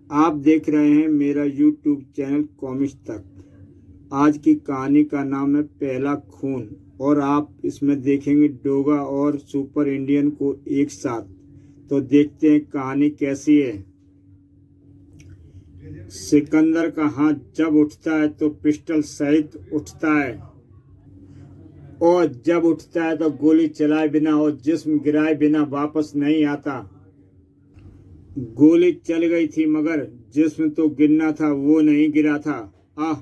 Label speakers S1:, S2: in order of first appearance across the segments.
S1: आप देख रहे हैं मेरा YouTube चैनल कॉमिक्स तक। आज की कहानी का नाम है पहला खून और आप इसमें देखेंगे डोगा और सुपर इंडियन को एक साथ। तो देखते हैं कहानी कैसी है। सिकंदर का हाथ जब उठता है तो पिस्टल सहित उठता है और जब उठता है तो गोली चलाए बिना और जिस्म गिराए बिना वापस नहीं आता। गोली चल गई थी मगर जिस्म तो गिरना था, वो नहीं गिरा था। आह!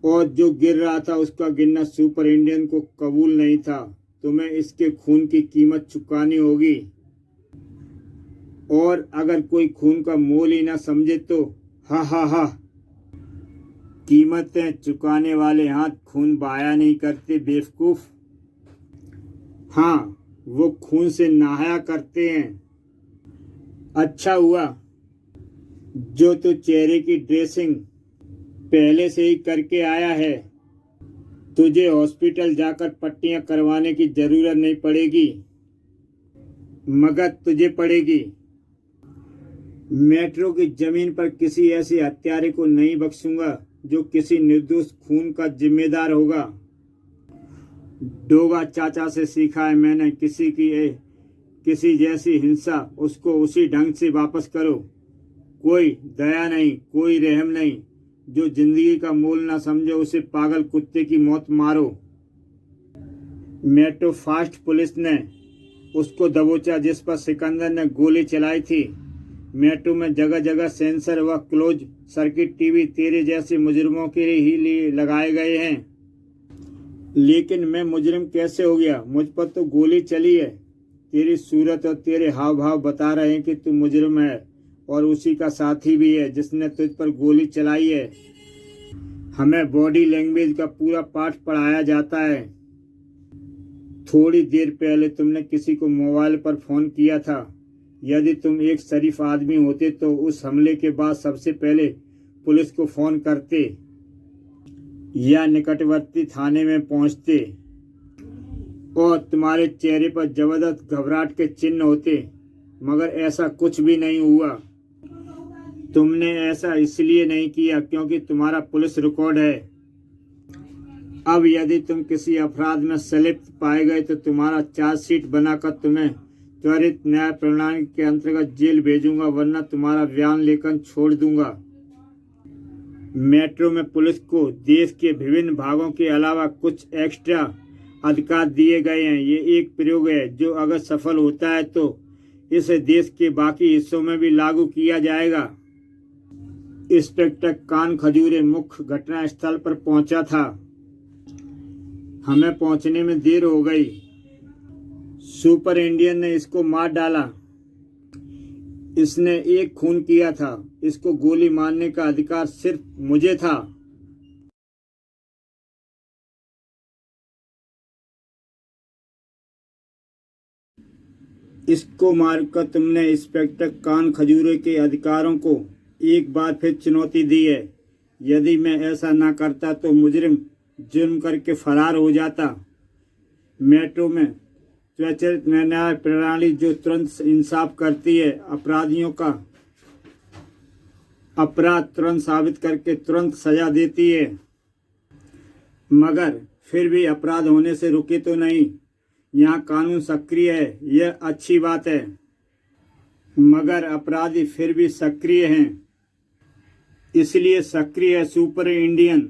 S1: और जो गिर रहा था उसका गिरना सुपर इंडियन को कबूल नहीं था। तुम्हें इसके खून की कीमत चुकानी होगी और अगर कोई खून का मोल ही ना समझे तो हा हा हा। कीमतें चुकाने वाले हाथ खून बहाया नहीं करते बेवकूफ। हाँ, वो खून से नहाया करते हैं। अच्छा हुआ जो तू चेहरे की ड्रेसिंग पहले से ही करके आया है। तुझे हॉस्पिटल जाकर पट्टियां करवाने की जरूरत नहीं पड़ेगी मगर तुझे पड़ेगी। मेट्रो की जमीन पर किसी ऐसे हत्यारे को नहीं बख्शूंगा जो किसी निर्दोष खून का जिम्मेदार होगा। डोगा चाचा से सीखा है मैंने, किसी जैसी हिंसा उसको उसी ढंग से वापस करो। कोई दया नहीं, कोई रहम नहीं। जो जिंदगी का मोल ना समझे उसे पागल कुत्ते की मौत मारो। मेट्रो फास्ट पुलिस ने उसको दबोचा जिस पर सिकंदर ने गोली चलाई थी। मेट्रो में जगह जगह सेंसर व क्लोज सर्किट टीवी तेरे जैसे मुजरिमों के लिए लगाए गए हैं। लेकिन मैं मुजरिम कैसे हो गया? मुझ पर तो गोली चली है। तेरी सूरत और तेरे हाव भाव बता रहे हैं कि तू मुजरिम है और उसी का साथी भी है जिसने तुझ पर गोली चलाई है। हमें बॉडी लैंग्वेज का पूरा पाठ पढ़ाया जाता है। थोड़ी देर पहले तुमने किसी को मोबाइल पर फोन किया था। यदि तुम एक शरीफ आदमी होते तो उस हमले के बाद सबसे पहले पुलिस को फोन करते या निकटवर्ती थाने में पहुंचते और तुम्हारे चेहरे पर जबरदस्त घबराहट के चिन्ह होते, मगर ऐसा कुछ भी नहीं हुआ। तुमने ऐसा इसलिए नहीं किया क्योंकि तुम्हारा पुलिस रिकॉर्ड है। अब यदि तुम किसी अपराध में संलिप्त पाए गए तो तुम्हारा चार्जशीट बनाकर तुम्हें त्वरित न्याय प्रणाली के अंतर्गत जेल भेजूंगा, वरना तुम्हारा बयान लेकर छोड़ दूंगा। मेट्रो में पुलिस को देश के विभिन्न भागों के अलावा कुछ एक्स्ट्रा अधिकार दिए गए हैं। ये एक प्रयोग है जो अगर सफल होता है तो इसे देश के बाकी हिस्सों में भी लागू किया जाएगा। इंस्पेक्टर कान खजूरे मुख्य घटना स्थल पर पहुंचा था। हमें पहुंचने में देर हो गई। सुपर इंडियन ने इसको मार डाला। इसने एक खून किया था। इसको गोली मारने का अधिकार सिर्फ मुझे था। इसको मारकर तुमने इंस्पेक्टर कान खजूरे के अधिकारों को एक बार फिर चुनौती दी है। यदि मैं ऐसा ना करता तो मुजरिम जुर्म करके फरार हो जाता। मेट्रो में स्वचालित न्याय प्रणाली जो तुरंत इंसाफ करती है, अपराधियों का अपराध तुरंत साबित करके तुरंत सजा देती है, मगर फिर भी अपराध होने से रुके तो नहीं। यहाँ कानून सक्रिय है, यह अच्छी बात है, मगर अपराधी फिर भी सक्रिय हैं। इसलिए सक्रिय है सुपर इंडियन।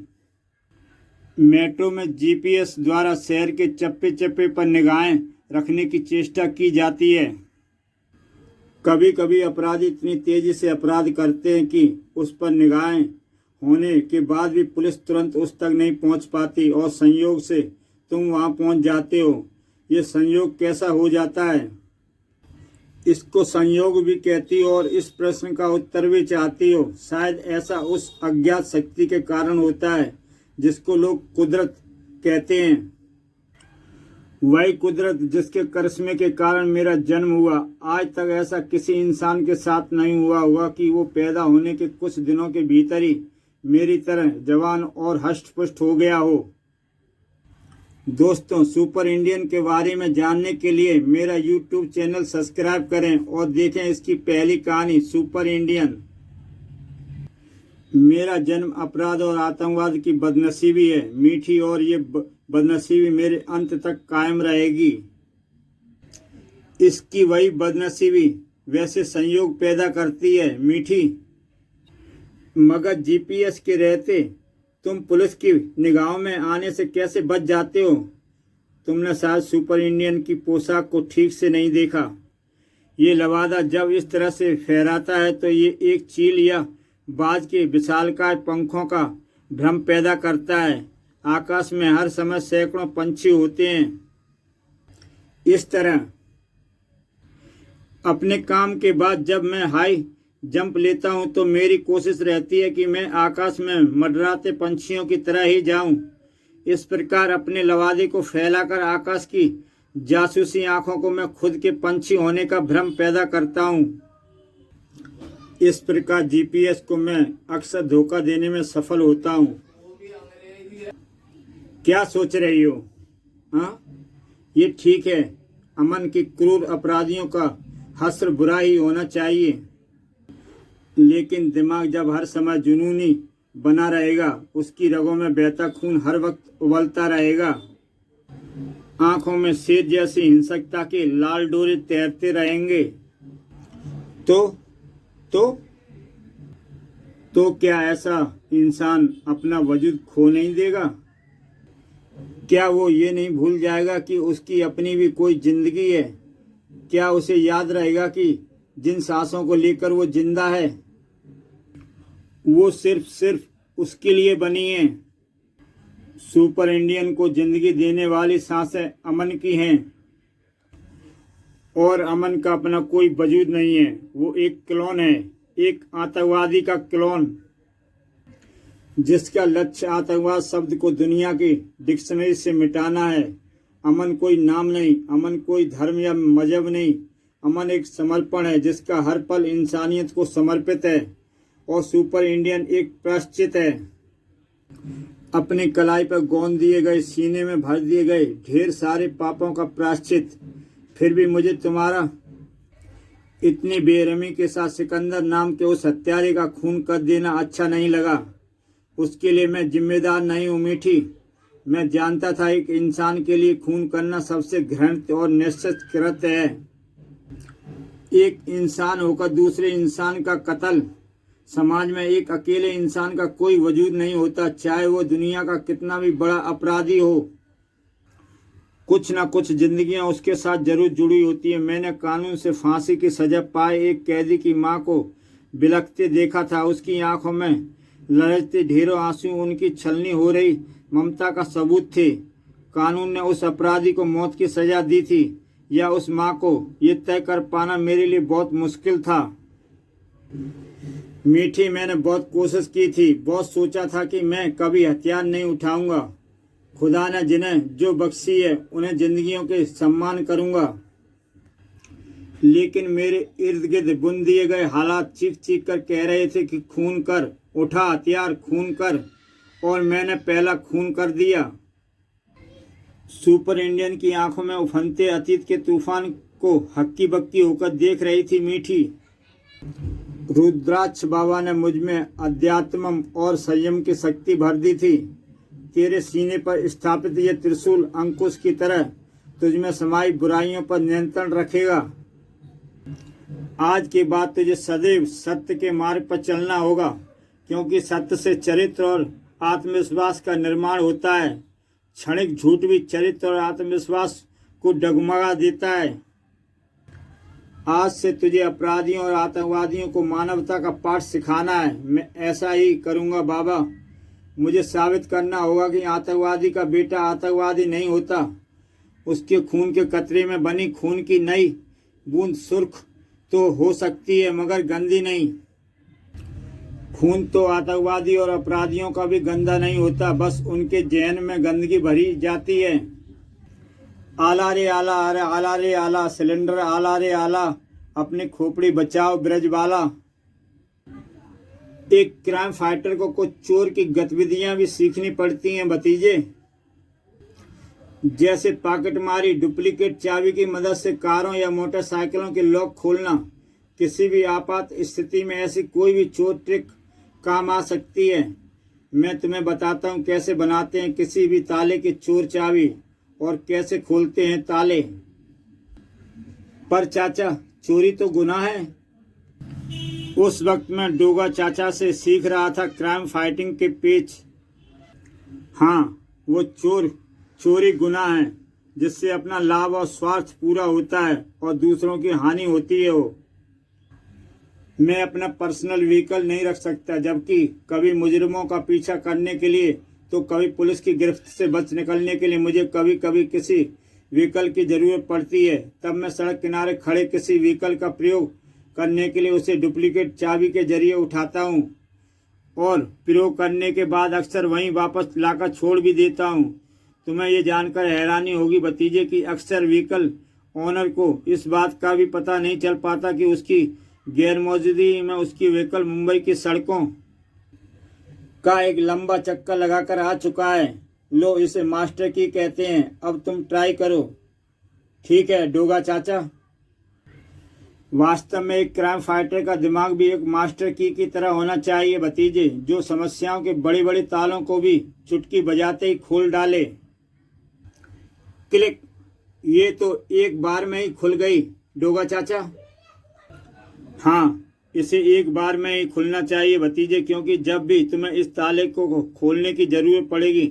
S1: मेट्रो में जीपीएस द्वारा शहर के चप्पे चप्पे पर निगाहें रखने की चेष्टा की जाती है। कभी कभी अपराधी इतनी तेजी से अपराध करते हैं कि उस पर निगाहें होने के बाद भी पुलिस तुरंत उस तक नहीं पहुंच पाती और संयोग से तुम वहां पहुंच जाते हो। ये संयोग कैसा हो जाता है? इसको संयोग भी कहती हो और इस प्रश्न का उत्तर भी चाहती हो। शायद ऐसा उस अज्ञात शक्ति के कारण होता है जिसको लोग कुदरत कहते हैं। वही कुदरत जिसके करिश्मे के कारण मेरा जन्म हुआ। आज तक ऐसा किसी इंसान के साथ नहीं हुआ कि वो पैदा होने के कुछ दिनों के भीतर ही मेरी तरह जवान और हष्ट पुष्ट हो गया हो। दोस्तों, सुपर इंडियन के बारे में जानने के लिए मेरा यूट्यूब चैनल सब्सक्राइब करें और देखें इसकी पहली कहानी सुपर इंडियन। मेरा जन्म अपराध और आतंकवाद की बदनसीबी है मीठी, और ये बदनसीबी मेरे अंत तक कायम रहेगी। इसकी वही बदनसीबी वैसे संयोग पैदा करती है मीठी, मगर जीपीएस के रहते तुम पुलिस की निगाहों में आने से कैसे बच जाते हो? तुमने शायद सुपर इंडियन की पोशाक को ठीक से नहीं देखा। ये लवादा जब इस तरह से फहराता है तो ये एक चील या बाज के विशालकाय पंखों का भ्रम पैदा करता है। आकाश में हर समय सैकड़ों पंछी होते हैं। इस तरह अपने काम के बाद जब मैं हाई जंप लेता हूं तो मेरी कोशिश रहती है कि मैं आकाश में मंडराते पंछियों की तरह ही जाऊं। इस प्रकार अपने लवादे को फैलाकर आकाश की जासूसी आंखों को मैं खुद के पंछी होने का भ्रम पैदा करता हूं। इस प्रकार जीपीएस को मैं अक्सर धोखा देने में सफल होता हूं। क्या सोच रही हो? हाँ, ये ठीक है। अमन की क्रूर अपराधियों का हश्र बुरा ही होना चाहिए, लेकिन दिमाग जब हर समय जुनूनी बना रहेगा, उसकी रगों में बहता खून हर वक्त उबलता रहेगा, आंखों में शेर जैसी हिंसकता के लाल डोरे तैरते रहेंगे, तो क्या ऐसा इंसान अपना वजूद खो नहीं देगा? क्या वो ये नहीं भूल जाएगा कि उसकी अपनी भी कोई जिंदगी है? क्या उसे याद रहेगा कि जिन सांसों को लेकर वो जिंदा है वो सिर्फ उसके लिए बनी है? सुपर इंडियन को जिंदगी देने वाली सांसें अमन की हैं, और अमन का अपना कोई वजूद नहीं है। वो एक क्लोन है, एक आतंकवादी का क्लोन, जिसका लक्ष्य आतंकवाद शब्द को दुनिया की डिक्शनरी से मिटाना है। अमन कोई नाम नहीं, अमन कोई धर्म या मजहब नहीं, अमन एक समर्पण है जिसका हर पल इंसानियत को समर्पित है। और सुपर इंडियन एक प्रायश्चित है। अपनी कलाई पर गोंद दिए गए, सीने में भर दिए गए ढेर सारे पापों का प्रायश्चित। फिर भी मुझे तुम्हारा इतनी बेरहमी के साथ सिकंदर नाम के उस हत्यारे का खून कर देना अच्छा नहीं लगा। उसके लिए मैं जिम्मेदार नहीं हूँ मीठी। मैं जानता था एक इंसान के लिए खून करना सबसे घृणित और निश्चित कृत्य है। एक इंसान होकर दूसरे इंसान का कत्ल। समाज में एक अकेले इंसान का कोई वजूद नहीं होता, चाहे वो दुनिया का कितना भी बड़ा अपराधी हो। कुछ ना कुछ जिंदगियां उसके साथ जरूर जुड़ी होती है। मैंने कानून से फांसी की सजा पाए एक कैदी की मां को बिलखते देखा था। उसकी आंखों में लहरते ढेरों आंसू उनकी छलनी हो रही ममता का सबूत थे। कानून ने उस अपराधी को मौत की सजा दी थी या उस मां को, ये तय कर पाना मेरे लिए बहुत मुश्किल था मीठी। मैंने बहुत कोशिश की थी, बहुत सोचा था कि मैं कभी हथियार नहीं उठाऊंगा। खुदा ने जिन्हें जो बख्शी है उन्हें जिंदगियों के सम्मान करूंगा, लेकिन मेरे इर्द गिर्द बुन दिए गए हालात चीख चीख कर कह रहे थे कि खून कर, उठा हथियार, खून कर। और मैंने पहला खून कर दिया। सुपर इंडियन की आंखों में उफनते अतीत के तूफान को हक्की बक्की होकर देख रही थी मीठी। रुद्राक्ष बाबा ने मुझ में अध्यात्म और संयम की शक्ति भर दी थी। तेरे सीने पर स्थापित यह त्रिशूल अंकुश की तरह तुझमें समाई बुराइयों पर नियंत्रण रखेगा। आज के बाद तुझे सदैव सत्य के मार्ग पर चलना होगा, क्योंकि सत्य से चरित्र और आत्मविश्वास का निर्माण होता है। क्षणिक झूठ भी चरित्र और आत्मविश्वास को डगमगा देता है। आज से तुझे अपराधियों और आतंकवादियों को मानवता का पाठ सिखाना है। मैं ऐसा ही करूंगा बाबा। मुझे साबित करना होगा कि आतंकवादी का बेटा आतंकवादी नहीं होता। उसके खून के कतरे में बनी खून की नई बूंद सुर्ख तो हो सकती है, मगर गंदी नहीं। खून तो आतंकवादी और अपराधियों का भी गंदा नहीं होता, बस उनके जहन में गंदगी भरी जाती है। आला रे आला, अरे आला रे आला, सिलेंडर आला रे आला, अपनी खोपड़ी बचाओ ब्रजबाला। एक क्राइम फाइटर को कुछ चोर की गतिविधियां भी सीखनी पड़ती हैं भतीजे। जैसे पॉकेटमारी, डुप्लीकेट चाबी की मदद से कारों या मोटरसाइकिलों के लॉक खोलना। किसी भी आपात स्थिति में ऐसी कोई भी चोर ट्रिक काम आ सकती है। मैं तुम्हें बताता हूँ कैसे बनाते हैं किसी भी ताले की चोर चाबी और कैसे खोलते हैं ताले। पर चाचा, चोरी तो गुनाह है। उस वक्त मैं डोगा चाचा से सीख रहा था क्राइम फाइटिंग के पेच। हाँ, वो चोरी गुनाह है जिससे अपना लाभ और स्वार्थ पूरा होता है और दूसरों की हानि होती है। वो मैं अपना पर्सनल व्हीकल नहीं रख सकता, जबकि कभी मुजरिमों का पीछा करने के लिए तो कभी पुलिस की गिरफ्त से बच निकलने के लिए मुझे कभी कभी किसी व्हीकल की जरूरत पड़ती है। तब मैं सड़क किनारे खड़े किसी व्हीकल का प्रयोग करने के लिए उसे डुप्लीकेट चाबी के जरिए उठाता हूँ और प्रयोग करने के बाद अक्सर वहीं वापस लाकर छोड़ भी देता हूँ। तुम्हें ये जानकर हैरानी होगी भतीजे कि अक्सर व्हीकल ओनर को इस बात का भी पता नहीं चल पाता कि उसकी गैरमौजूदगी में उसकी व्हीकल मुंबई की सड़कों का एक लंबा चक्कर लगाकर आ चुका है। लो, इसे मास्टर की कहते हैं। अब तुम ट्राई करो। ठीक है डोगा चाचा। वास्तव में एक क्राइम फाइटर का दिमाग भी एक मास्टर की तरह होना चाहिए भतीजे, जो समस्याओं के बड़े बड़े तालों को भी चुटकी बजाते ही खोल डाले। क्लिक। ये तो एक बार में ही खुल गई डोगा चाचा। हाँ, इसे एक बार में ही खुलना चाहिए भतीजे, क्योंकि जब भी तुम्हें इस ताले को खोलने की जरूरत पड़ेगी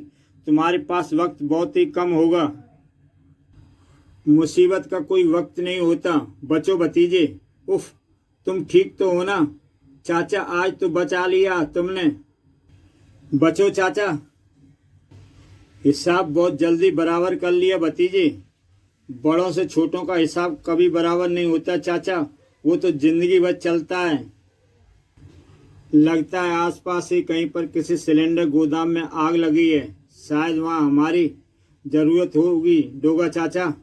S1: तुम्हारे पास वक्त बहुत ही कम होगा। मुसीबत का कोई वक्त नहीं होता। बचो भतीजे। उफ, तुम ठीक तो हो ना? चाचा, आज तो बचा लिया तुमने। बचो चाचा। हिसाब बहुत जल्दी बराबर कर लिया भतीजे। बड़ों से छोटों का हिसाब कभी बराबर नहीं होता चाचा, वो तो जिंदगी भर चलता है। लगता है आसपास ही कहीं पर किसी सिलेंडर गोदाम में आग लगी है। शायद वहाँ हमारी जरूरत होगी डोगा चाचा।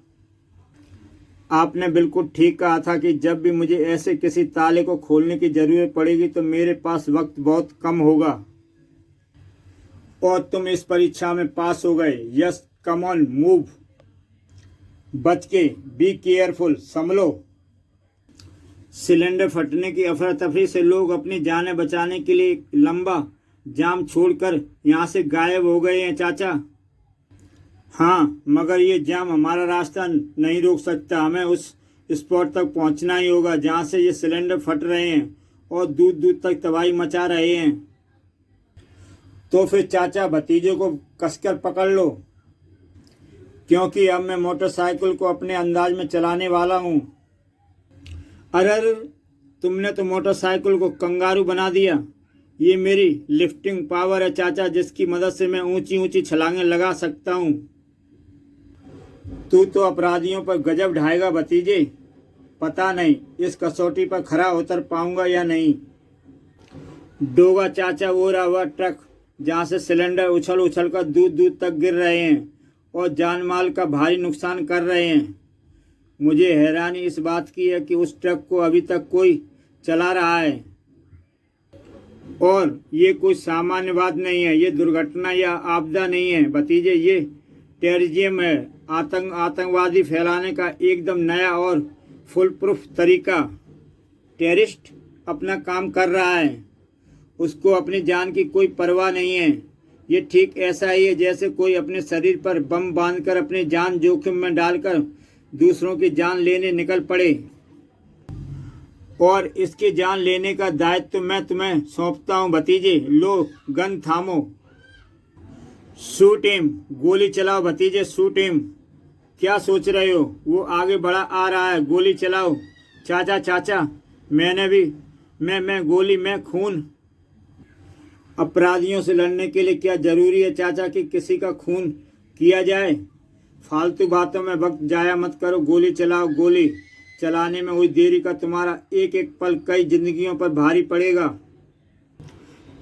S1: आपने बिल्कुल ठीक कहा था कि जब भी मुझे ऐसे किसी ताले को खोलने की जरूरत पड़ेगी तो मेरे पास वक्त बहुत कम होगा। और तुम इस परीक्षा में पास हो गए। Yes, come on, move. बच के, बी केयरफुल, संभलो। सिलेंडर फटने की अफरा तफरी से लोग अपनी जानें बचाने के लिए एक लंबा जाम छोड़कर यहाँ से गायब हो गए हैं चाचा। हाँ, मगर ये जाम हमारा रास्ता नहीं रोक सकता। हमें उस स्पॉट तक पहुंचना ही होगा जहाँ से ये सिलेंडर फट रहे हैं और दूर दूर तक तबाही मचा रहे हैं। तो फिर चाचा, भतीजे को कसकर पकड़ लो, क्योंकि अब मैं मोटरसाइकिल को अपने अंदाज में चलाने वाला हूँ। अरे, तुमने तो मोटरसाइकिल को कंगारू बना दिया। ये मेरी लिफ्टिंग पावर है चाचा, जिसकी मदद से मैं ऊंची ऊंची छलांगें लगा सकता हूँ। तू तो अपराधियों पर गजब ढाएगा भतीजे। पता नहीं इस कसौटी पर खरा उतर पाऊंगा या नहीं। डोगा चाचा, वो रहा वह ट्रक जहाँ से सिलेंडर उछल उछल कर दूर दूर तक गिर रहे हैं और जान माल का भारी नुकसान कर रहे हैं। मुझे हैरानी इस बात की है कि उस ट्रक को अभी तक कोई चला रहा है। और ये कोई सामान्य बात नहीं है। ये दुर्घटना या आपदा नहीं है भतीजे, ये टेररिज्म है। आतंकवादी फैलाने का एकदम नया और फुल प्रूफ तरीका। टेररिस्ट अपना काम कर रहा है, उसको अपनी जान की कोई परवाह नहीं है। ये ठीक ऐसा ही है जैसे कोई अपने शरीर पर बम बांधकर अपनी जान जोखिम में डालकर दूसरों की जान लेने निकल पड़े। और इसकी जान लेने का दायित्व मैं तुम्हें सौंपता हूँ भतीजे। लो, गन थामो। Shoot him. गोली चलाओ भतीजे, शूट हिम। क्या सोच रहे हो? वो आगे बढ़ा आ रहा है, गोली चलाओ। चाचा चाचा, मैं गोली में खून। अपराधियों से लड़ने के लिए क्या जरूरी है चाचा कि किसी का खून किया जाए? फालतू बातों में वक्त जाया मत करो, गोली चलाओ। गोली चलाने में हुई देरी का तुम्हारा एक एक पल कई जिंदगियों पर भारी पड़ेगा।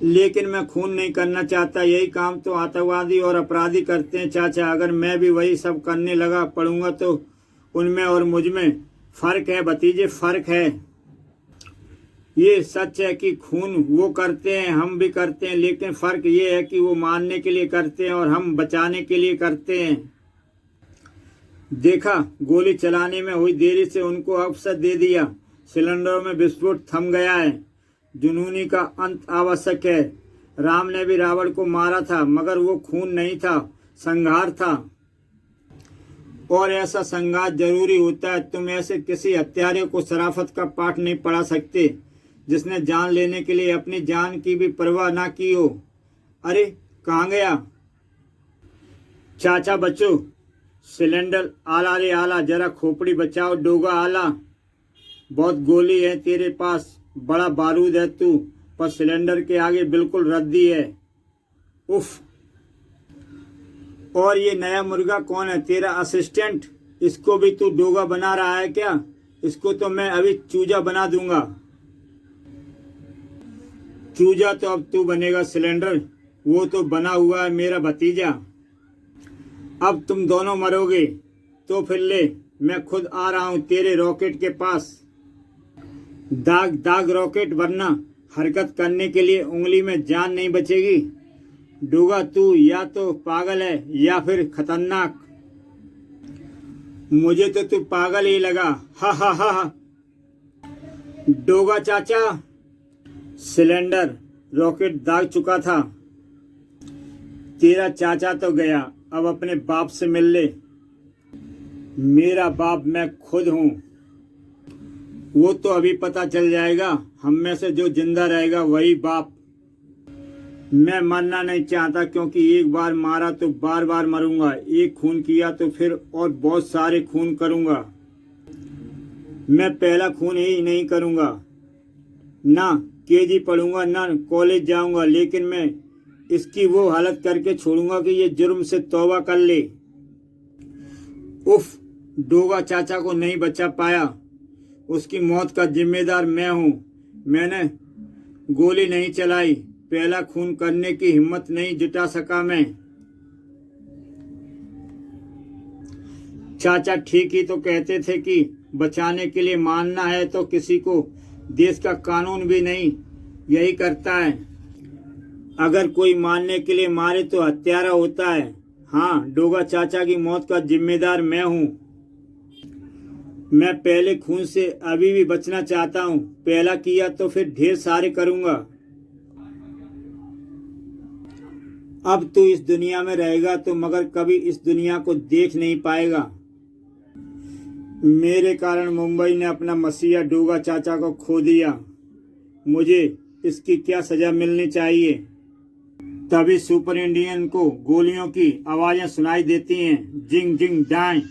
S1: लेकिन मैं खून नहीं करना चाहता। यही काम तो आतंकवादी और अपराधी करते हैं चाचा। अगर मैं भी वही सब करने लगा पड़ूंगा तो उनमें और मुझ में फर्क है भतीजे, फर्क है। ये सच है कि खून वो करते हैं, हम भी करते हैं, लेकिन फर्क ये है कि वो मारने के लिए करते हैं और हम बचाने के लिए करते हैं। देखा, गोली चलाने में हुई देरी से उनको अवसर दे दिया। सिलेंडरों में विस्फोट थम गया है। जुनूनी का अंत आवश्यक है। राम ने भी रावण को मारा था, मगर वो खून नहीं था, संहार था। और ऐसा संघात जरूरी होता है। तुम ऐसे किसी हत्यारे को शराफत का पाठ नहीं पढ़ा सकते जिसने जान लेने के लिए अपनी जान की भी परवाह ना की हो। अरे कहाँ गया? चाचा बच्चों, सिलेंडर आला रे आला, जरा खोपड़ी बचाओ। डोगा आला, बहुत गोली है तेरे पास, बड़ा बारूद है तू, पर सिलेंडर के आगे बिल्कुल रद्दी है। उफ। और ये नया मुर्गा कौन है? तेरा असिस्टेंट? इसको भी तू डोगा बना रहा है क्या? इसको तो मैं अभी चूजा बना दूंगा। चूजा तो अब तू बनेगा सिलेंडर, वो तो बना हुआ है मेरा भतीजा। अब तुम दोनों मरोगे तो फिर ले, मैं खुद आ रहा हूं तेरे रॉकेट के पास। दाग दाग रॉकेट, वरना हरकत करने के लिए उंगली में जान नहीं बचेगी। डोगा तू या तो पागल है या फिर खतरनाक। मुझे तो तू पागल ही लगा। हा हा हा हा। डोगा चाचा। सिलेंडर रॉकेट दाग चुका था। तेरा चाचा तो गया, अब अपने बाप से मिल ले। मेरा बाप मैं खुद हूं। वो तो अभी पता चल जाएगा। हम में से जो जिंदा रहेगा वही बाप। मैं मरना नहीं चाहता, क्योंकि एक बार मारा तो बार बार मरूंगा। एक खून किया तो फिर और बहुत सारे खून करूंगा। मैं पहला खून ही नहीं करूंगा, ना केजी पढ़ूंगा, ना कॉलेज जाऊंगा, लेकिन मैं इसकी वो हालत करके छोड़ूंगा कि ये जुर्म से तौबा कर ले। उफ। डोगा चाचा को नहीं बचा पाया, उसकी मौत का जिम्मेदार मैं हूं। मैंने गोली नहीं चलाई, पहला खून करने की हिम्मत नहीं जुटा सका मैं। चाचा ठीक ही तो कहते थे कि बचाने के लिए मारना है तो किसी को देश का कानून भी नहीं यही करता है। अगर कोई मारने के लिए मारे तो हत्यारा होता है। हाँ, डोगा चाचा की मौत का जिम्मेदार मैं हूँ। मैं पहले खून से अभी भी बचना चाहता हूँ। पहला किया तो फिर ढेर सारे करूँगा। अब तू इस दुनिया में रहेगा तो मगर कभी इस दुनिया को देख नहीं पाएगा। मेरे कारण मुंबई ने अपना मसीहा डोगा चाचा को खो दिया। मुझे इसकी क्या सजा मिलनी चाहिए? तभी सुपर इंडियन को गोलियों की आवाजें सुनाई देती हैं। जिंग जिंग डाई।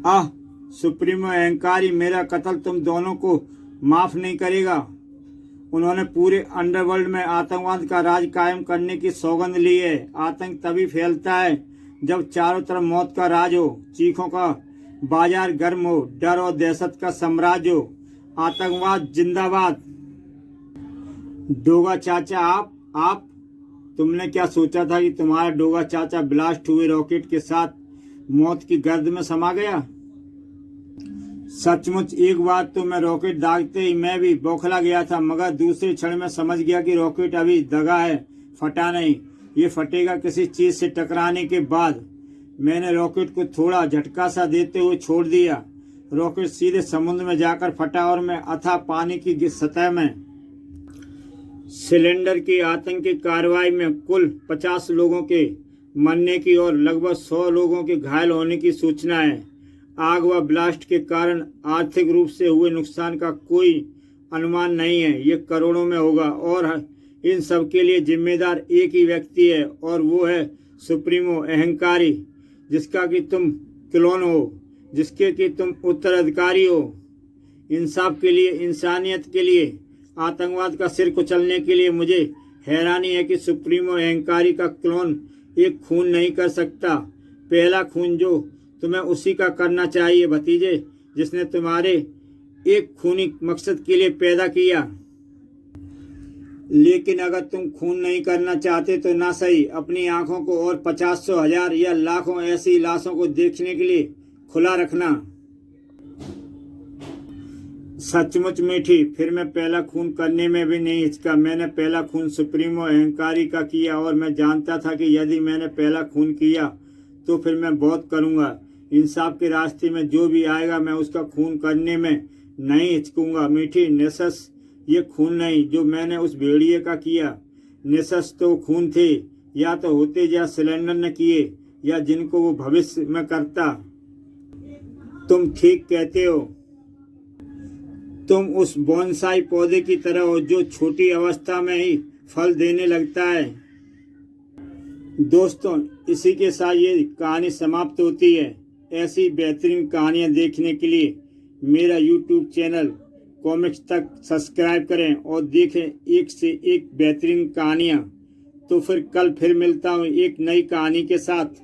S1: आह, सुप्रीमो अहंकारी, मेरा कत्ल तुम दोनों को माफ नहीं करेगा। उन्होंने पूरे अंडरवर्ल्ड में आतंकवाद का राज कायम करने की सौगंध ली है। आतंक तभी फैलता है जब चारों तरफ मौत का राज हो, चीखों का बाजार गर्म हो, डर और दहशत का साम्राज्य हो। आतंकवाद जिंदाबाद। डोगा चाचा, आप तुमने क्या सोचा था कि तुम्हारा डोगा चाचा ब्लास्ट हुए रॉकेट के साथ मौत की गर्द में समा गया? सचमुच एक बात तो मैं रॉकेट दागते ही मैं भी बौखला गया था, मगर दूसरे क्षण में समझ गया कि रॉकेट अभी दगा है, फटा नहीं। ये फटेगा किसी चीज से टकराने के बाद। मैंने रॉकेट को थोड़ा झटका सा देते हुए छोड़ दिया। रॉकेट सीधे समुद्र में जाकर फटा और मैं अथाह पानी की सतह में। सिलेंडर की आतंकी कार्रवाई में कुल 50 लोगों के मरने की और लगभग 100 लोगों के घायल होने की सूचना है। आग व ब्लास्ट के कारण आर्थिक रूप से हुए नुकसान का कोई अनुमान नहीं है। ये करोड़ों में होगा और इन सब के लिए जिम्मेदार एक ही व्यक्ति है, और वो है सुप्रीमो अहंकारी, जिसका कि तुम क्लोन हो, जिसके कि तुम उत्तराधिकारी हो। इंसाफ के लिए, इंसानियत के लिए, आतंकवाद का सिर कुचलने के लिए मुझे हैरानी है कि सुप्रीमो अहंकारी का क्लोन एक खून नहीं कर सकता। पहला खून जो तुम्हें उसी का करना चाहिए भतीजे, जिसने तुम्हारे एक खूनी मकसद के लिए पैदा किया। लेकिन अगर तुम खून नहीं करना चाहते तो ना सही, अपनी आंखों को और 50, 100, 1000 या लाखों ऐसी लाशों को देखने के लिए खुला रखना। सचमुच मीठी, फिर मैं पहला खून करने में भी नहीं हिचका। मैंने पहला खून सुप्रीमो अहंकारी का किया और मैं जानता था कि यदि मैंने पहला खून किया तो फिर मैं बहुत करूंगा। इंसाफ के रास्ते में जो भी आएगा मैं उसका खून करने में नहीं हिचकूंगा। मीठी निसस, ये खून नहीं जो मैंने उस भेड़िए का किया। निसस तो खून थे, या तो होते या सिलेंडर ने किए या जिनको वो भविष्य में करता। तुम ठीक कहते हो। तुम उस बोनसाई पौधे की तरह हो जो छोटी अवस्था में ही फल देने लगता है। दोस्तों, इसी के साथ ये कहानी समाप्त होती है। ऐसी बेहतरीन कहानियाँ देखने के लिए मेरा YouTube चैनल कॉमिक्स तक सब्सक्राइब करें और देखें एक से एक बेहतरीन कहानियाँ। तो फिर कल फिर मिलता हूँ एक नई कहानी के साथ।